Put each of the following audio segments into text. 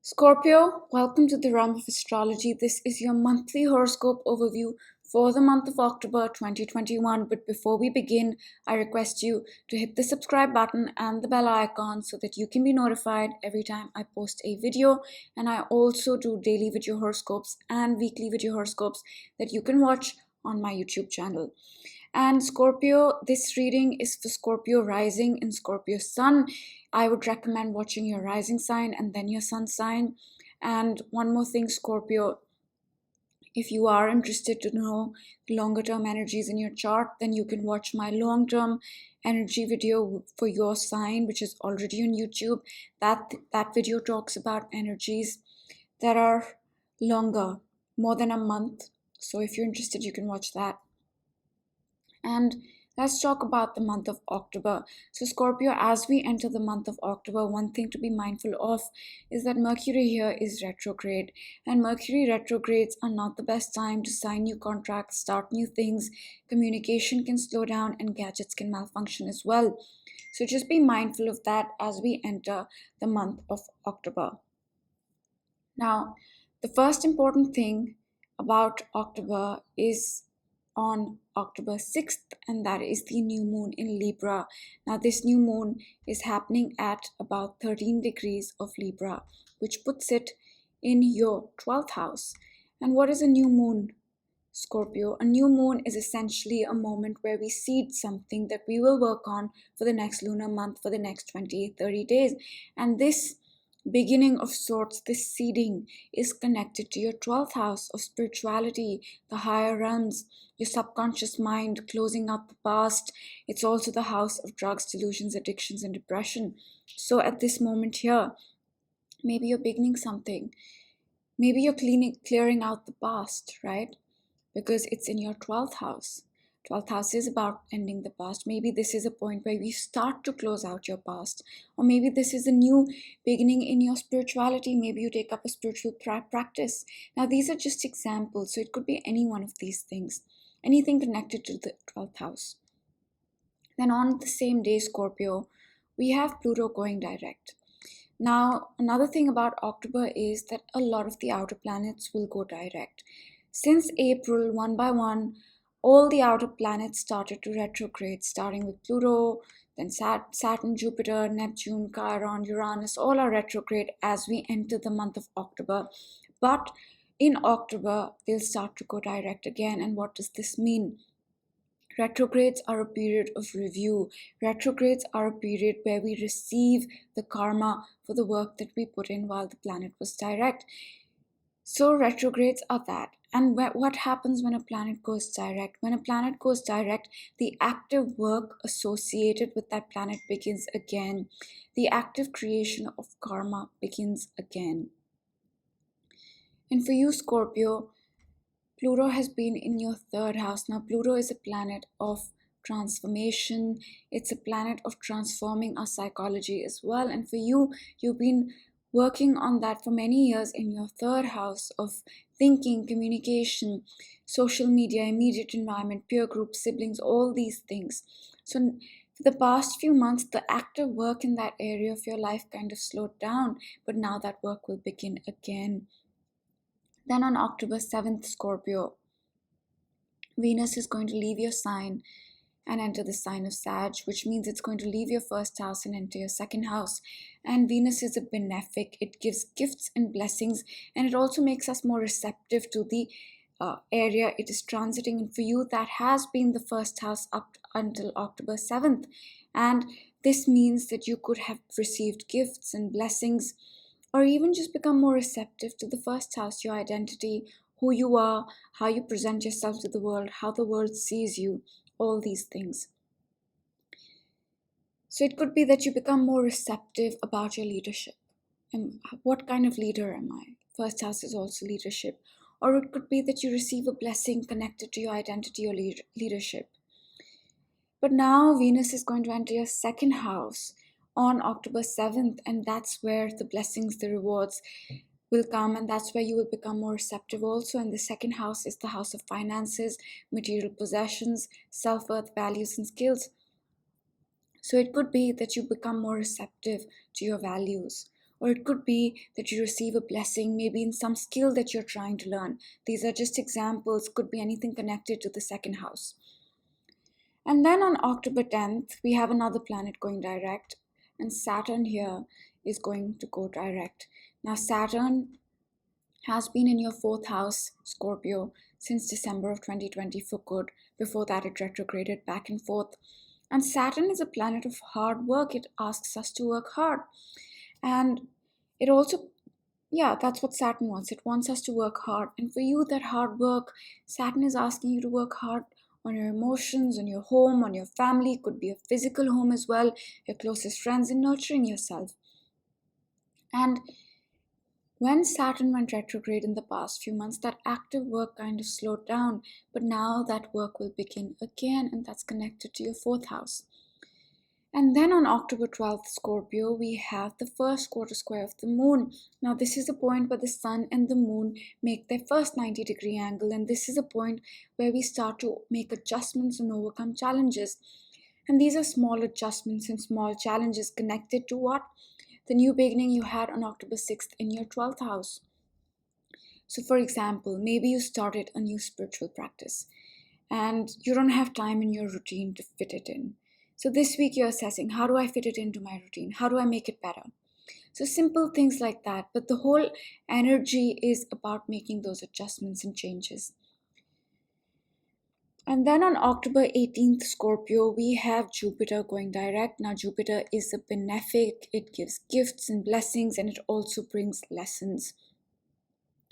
Scorpio, welcome to the realm of astrology. This is your monthly horoscope overview for the month of October 2021. But before we begin, I request you to hit the subscribe button and the bell icon so that you can be notified every time I post a video. And I also do daily video horoscopes and weekly video horoscopes that you can watch on my YouTube channel. And Scorpio, this reading is for Scorpio rising and Scorpio sun. I would recommend watching your rising sign and then your sun sign. And one more thing, Scorpio, if you are interested to know longer term energies in your chart, then you can watch my long term energy video for your sign, which is already on YouTube. That video talks about energies that are longer, more than a month. So if you're interested, you can watch that. And let's talk about the month of October. So Scorpio, as we enter the month of October, one thing to be mindful of is that Mercury here is retrograde, and Mercury retrogrades are not the best time to sign new contracts, start new things. Communication can slow down and gadgets can malfunction as well. So just be mindful of that as we enter the month of October. Now, the first important thing about October is on October 6th, and that is the new moon in Libra. Now, this new moon is happening at about 13 degrees of Libra, which puts it in your 12th house. And what is a new moon, Scorpio? A new moon is essentially a moment where we seed something that we will work on for the next lunar month, for the next 20-30 days. And this beginning of sorts, this seeding is connected to your 12th house of spirituality, the higher realms, your subconscious mind, closing out the past. It's also the house of drugs, delusions, addictions, and depression. So at this moment here, maybe you're beginning something. Maybe you're clearing out the past, right? Because it's in your 12th house. 12th house is about ending the past. Maybe this is a point where you start to close out your past. Or maybe this is a new beginning in your spirituality. Maybe you take up a spiritual practice. Now, these are just examples. So it could be any one of these things. Anything connected to the 12th house. Then on the same day, Scorpio, we have Pluto going direct. Now, another thing about October is that a lot of the outer planets will go direct. Since April, one by one, all the outer planets started to retrograde, starting with Pluto, then Saturn, Jupiter, Neptune, Chiron, Uranus, all are retrograde as we enter the month of October. But in October, they'll start to go direct again. And what does this mean? Retrogrades are a period of review. Retrogrades are a period where we receive the karma for the work that we put in while the planet was direct. So retrogrades are that. And what happens when a planet goes direct? When a planet goes direct, the active work associated with that planet begins again. The active creation of karma begins again. And for you, Scorpio, Pluto has been in your 3rd house. Now, Pluto is a planet of transformation. It's a planet of transforming our psychology as well. And for you, you've been working on that for many years in your 3rd house of thinking, communication, social media, immediate environment, peer group, siblings, all these things. So for the past few months, the active work in that area of your life kind of slowed down, but now that work will begin again. Then on October 7th, Scorpio, Venus is going to leave your sign and enter the sign of Sag, which means it's going to leave your 1st house and enter your 2nd house. And Venus is a benefic. It gives gifts and blessings, and it also makes us more receptive to the area it is transiting. And for you, that has been the 1st house up until October 7th. And this means that you could have received gifts and blessings, or even just become more receptive to the 1st house, your identity, who you are, how you present yourself to the world, how the world sees you, all these things. So it could be that you become more receptive about your leadership. And what kind of leader am I? 1st house is also leadership. Or it could be that you receive a blessing connected to your identity or leadership. But now Venus is going to enter your 2nd house on October 7th, and that's where the blessings, the rewards will come, and that's where you will become more receptive also. And the 2nd house is the house of finances, material possessions, self-worth, values, and skills. So it could be that you become more receptive to your values, or it could be that you receive a blessing, maybe in some skill that you're trying to learn. These are just examples, could be anything connected to the second house. And then on October 10th, we have another planet going direct, and Saturn here is going to go direct. Now, Saturn has been in your fourth house, Scorpio, since December of 2020 for good. Before that, it retrograded back and forth. And Saturn is a planet of hard work. It asks us to work hard. And it also, that's what Saturn wants. It wants us to work hard. And for you, that hard work, Saturn is asking you to work hard on your emotions, on your home, on your family. It could be a physical home as well, your closest friends, and nurturing yourself. And when Saturn went retrograde in the past few months, that active work kind of slowed down, but now that work will begin again, and that's connected to your fourth house. And then on October 12th, Scorpio, we have the first quarter square of the moon. Now, this is a point where the sun and the moon make their first 90-degree angle, and this is a point where we start to make adjustments and overcome challenges. And these are small adjustments and small challenges connected to what? The new beginning you had on October 6th in your 12th house. So, for example, maybe you started a new spiritual practice and you don't have time in your routine to fit it in. So this week you're assessing, how do I fit it into my routine? How do I make it better? So simple things like that. But the whole energy is about making those adjustments and changes. And then on October 18th, Scorpio, we have Jupiter going direct. Now, Jupiter is a benefic. It gives gifts and blessings, and it also brings lessons.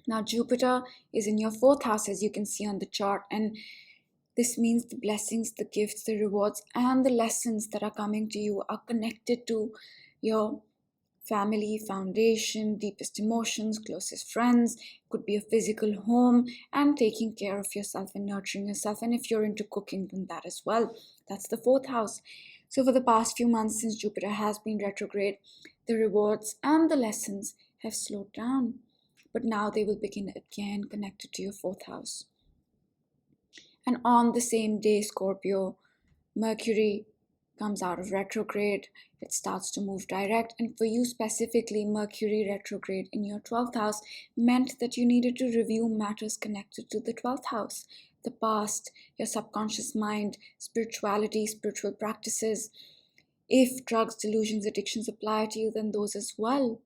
Now, Jupiter is in your fourth house, as you can see on the chart. And this means the blessings, the gifts, the rewards, and the lessons that are coming to you are connected to your family, foundation, deepest emotions, closest friends. Could be a physical home, and taking care of yourself and nurturing yourself. And if you're into cooking, then that as well. That's the fourth house. So for the past few months since Jupiter has been retrograde, the rewards and the lessons have slowed down. But now they will begin again connected to your fourth house. And on the same day, Scorpio, Mercury comes out of retrograde. It starts to move direct, and for you specifically, Mercury retrograde in your 12th house meant that you needed to review matters connected to the 12th house, the past, your subconscious mind, spirituality, spiritual practices. If drugs, delusions, addictions apply to you, then those as well.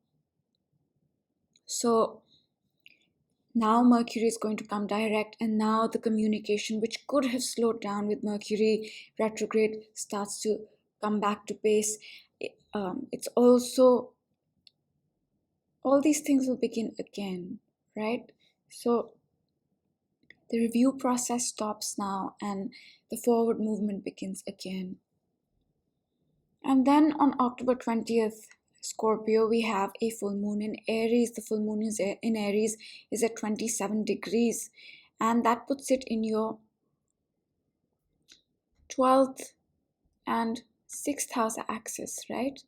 So now Mercury is going to come direct, and now the communication, which could have slowed down with Mercury retrograde, starts to come back to base. It's also, all these things will begin again, right? So the review process stops now, and the forward movement begins again. And then on October 20th, Scorpio, we have a full moon in Aries. The full moon in Aries is at 27 degrees, and that puts it in your 12th and 6th house axis, right?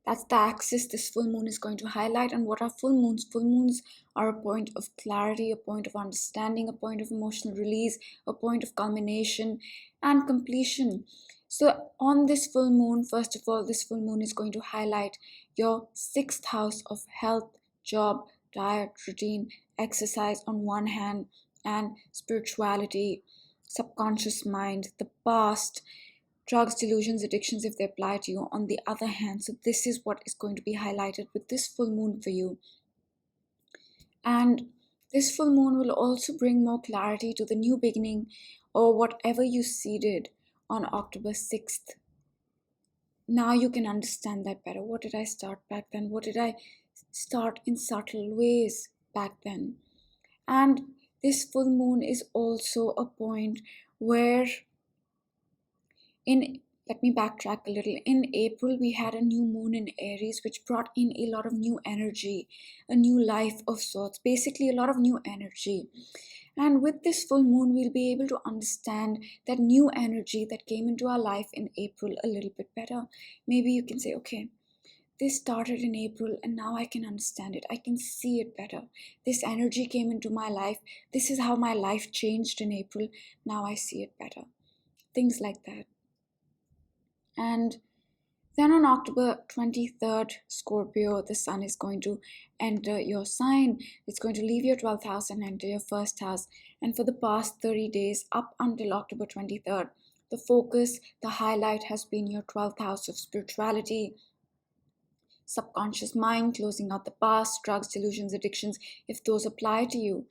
That's the axis this full moon is going to highlight. And what are full moons? Full moons are a point of clarity, a point of understanding, a point of emotional release, a point of culmination and completion. So on this full moon, first of all, this full moon is going to highlight your 6th house of health, job, diet, routine, exercise on one hand, and spirituality, subconscious mind, the past, drugs, delusions, addictions, if they apply to you, on the other hand. So this is what is going to be highlighted with this full moon for you. And this full moon will also bring more clarity to the new beginning, or whatever you seeded on October 6th. Now you can understand that better. What did I start back then? What did I start in subtle ways back then? And this full moon is also a point where let me backtrack a little. In April, we had a new moon in Aries, which brought in a lot of new energy, a new life of sorts, basically a lot of new energy. And with this full moon, we'll be able to understand that new energy that came into our life in April a little bit better. Maybe you can say, okay, this started in April and now I can understand it. I can see it better. This energy came into my life. This is how my life changed in April. Now I see it better. Things like that. And Then on October 23rd, Scorpio, the sun is going to enter your sign. It's going to leave your 12th house and enter your first house. And for the past 30 days, up until October 23rd, the focus, the highlight has been your 12th house of spirituality, subconscious mind, closing out the past, drugs, delusions, addictions, if those apply to you.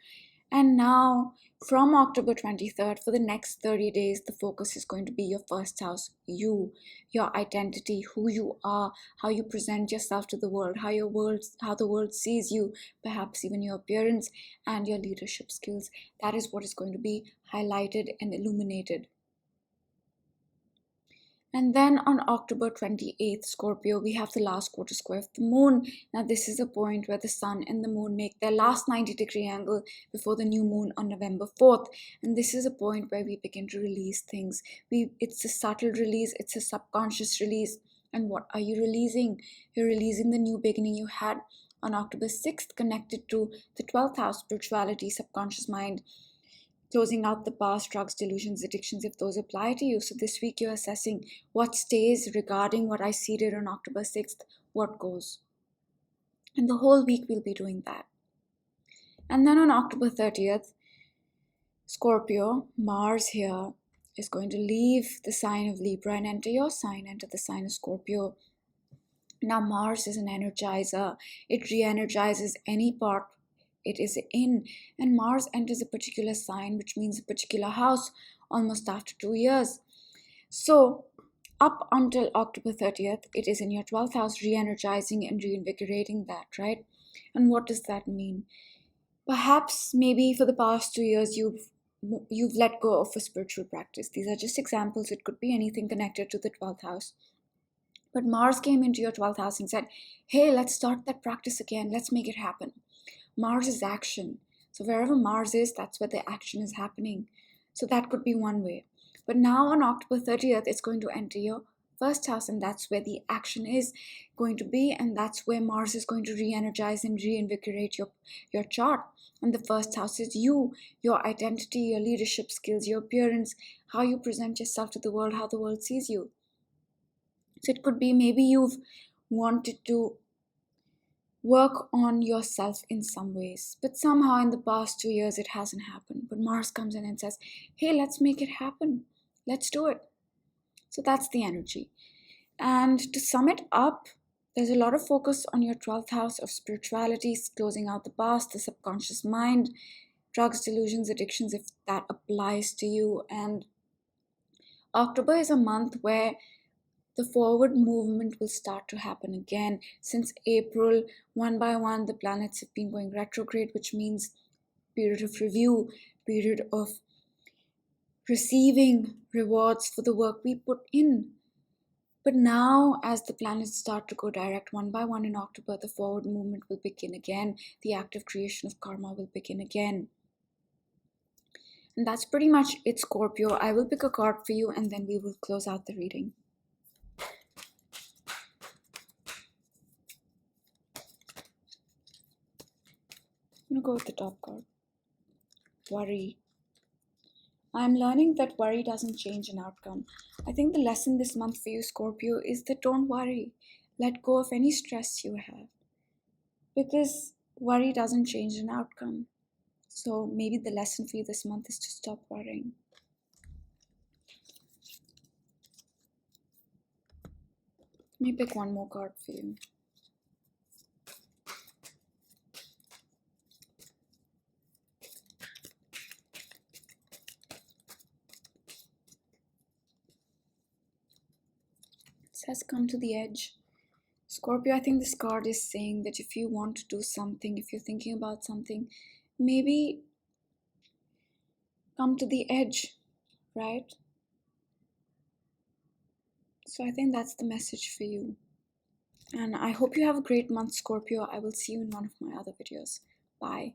And now, from October 23rd, for the next 30 days, the focus is going to be your first house, you, your identity, who you are, how you present yourself to the world, how the world sees you, perhaps even your appearance and your leadership skills. That is what is going to be highlighted and illuminated. And then on October 28th, Scorpio, we have the last quarter square of the moon. Now, this is a point where the sun and the moon make their last 90-degree angle before the new moon on November 4th. And this is a point where we begin to release things. It's a subtle release, it's a subconscious release. And what are you releasing? You're releasing the new beginning you had on October 6th, connected to the 12th house, spirituality, subconscious mind, closing out the past, drugs, delusions, addictions, if those apply to you. So this week you're assessing what stays regarding what I seeded on October 6th, what goes. And the whole week we'll be doing that. And then on October 30th, Scorpio, Mars here is going to leave the sign of Libra and enter your sign, enter the sign of Scorpio. Now, Mars is an energizer. It re-energizes any part it is in, and Mars enters a particular sign, which means a particular house, almost after 2 years. So up until October 30th, it is in your 12th house, re-energizing and reinvigorating that, right? And what does that mean? Perhaps maybe for the past 2 years you've let go of a spiritual practice. These are just examples. It could be anything connected to the 12th house. But Mars came into your 12th house and said, hey, let's start that practice again. Let's make it happen. Mars is action. So wherever Mars is, that's where the action is happening. So that could be one way. But now on October 30th, it's going to enter your first house, and that's where the action is going to be, and that's where Mars is going to re-energize and reinvigorate your chart. And the first house is you, your identity, your leadership skills, your appearance, how you present yourself to the world, how the world sees you. So it could be maybe you've wanted to work on yourself in some ways, but somehow in the past 2 years it hasn't happened. But Mars comes in and says, hey, let's make it happen. Let's do it. So that's the energy. And to sum it up, there's a lot of focus on your 12th house of spirituality, closing out the past, the subconscious mind, drugs, delusions, addictions, if that applies to you. And October is a month where the forward movement will start to happen again. Since April, one by one, the planets have been going retrograde, which means period of review, period of receiving rewards for the work we put in. But now, as the planets start to go direct one by one in October, the forward movement will begin again. The active creation of karma will begin again. And that's pretty much it, Scorpio. I will pick a card for you and then we will close out the reading. I'm going to go with the top card. Worry. I'm learning that worry doesn't change an outcome. I think the lesson this month for you, Scorpio, is that don't worry. Let go of any stress you have. Because worry doesn't change an outcome. So maybe the lesson for you this month is to stop worrying. Let me pick one more card for you. Has come to the edge. Scorpio, I think this card is saying that if you want to do something, if you're thinking about something, maybe come to the edge, right? So I think that's the message for you. And I hope you have a great month, Scorpio. I will see you in one of my other videos. Bye.